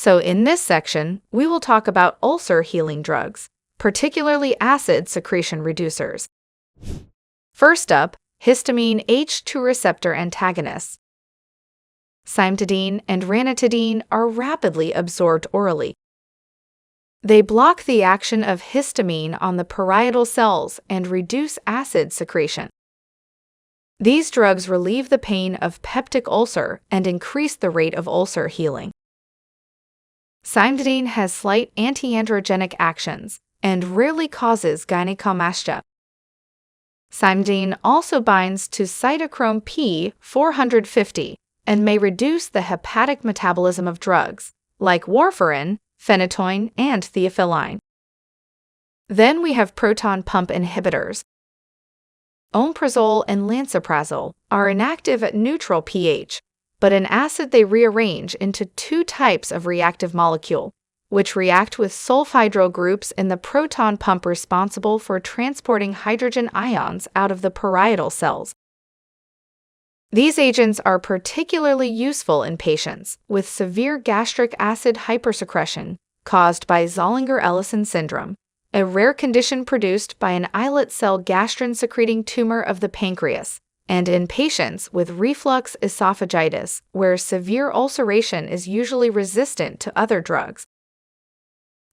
So in this section, we will talk about ulcer healing drugs, particularly acid secretion reducers. First up, histamine H2 receptor antagonists. Cimetidine and ranitidine are rapidly absorbed orally. They block the action of histamine on the parietal cells and reduce acid secretion. These drugs relieve the pain of peptic ulcer and increase the rate of ulcer healing. Cimetidine has slight anti-androgenic actions and rarely causes gynecomastia. Cimetidine also binds to cytochrome P450 and may reduce the hepatic metabolism of drugs, like warfarin, phenytoin, and theophylline. Then we have proton pump inhibitors. Omeprazole and lansoprazole are inactive at neutral pH, but in acid they rearrange into two types of reactive molecule, which react with sulfhydryl groups in the proton pump responsible for transporting hydrogen ions out of the parietal cells. These agents are particularly useful in patients with severe gastric acid hypersecretion caused by Zollinger-Ellison syndrome, a rare condition produced by an islet cell gastrin-secreting tumor of the pancreas, and in patients with reflux esophagitis, where severe ulceration is usually resistant to other drugs.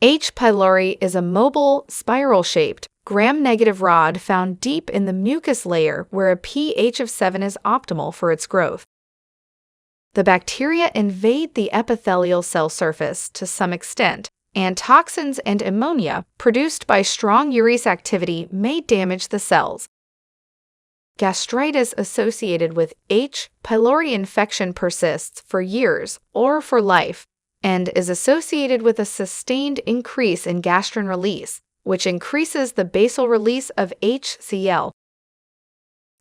H. pylori is a mobile, spiral-shaped, gram-negative rod found deep in the mucus layer where a pH of 7 is optimal for its growth. The bacteria invade the epithelial cell surface to some extent, and toxins and ammonia produced by strong urease activity may damage the cells. Gastritis associated with H. pylori infection persists for years or for life, and is associated with a sustained increase in gastrin release, which increases the basal release of HCl.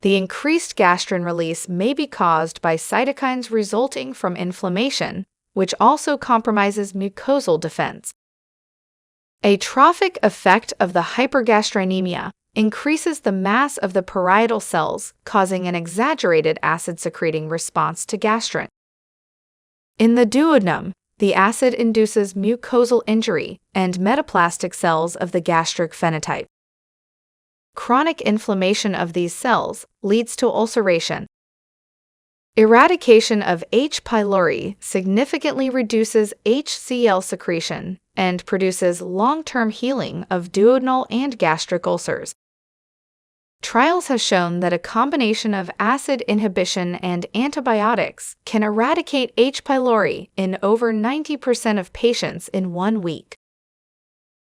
The increased gastrin release may be caused by cytokines resulting from inflammation, which also compromises mucosal defense. A trophic effect of the hypergastrinemia increases the mass of the parietal cells, causing an exaggerated acid-secreting response to gastrin. In the duodenum, the acid induces mucosal injury and metaplastic cells of the gastric phenotype. Chronic inflammation of these cells leads to ulceration. Eradication of H. pylori significantly reduces HCl secretion and produces long-term healing of duodenal and gastric ulcers. Trials have shown that a combination of acid inhibition and antibiotics can eradicate H. pylori in over 90% of patients in 1 week.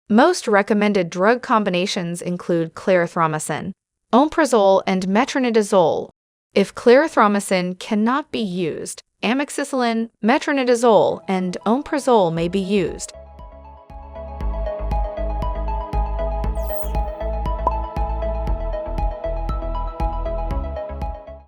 Most recommended drug combinations include clarithromycin, omeprazole, and metronidazole. If clarithromycin cannot be used, amoxicillin, metronidazole, and omeprazole may be used.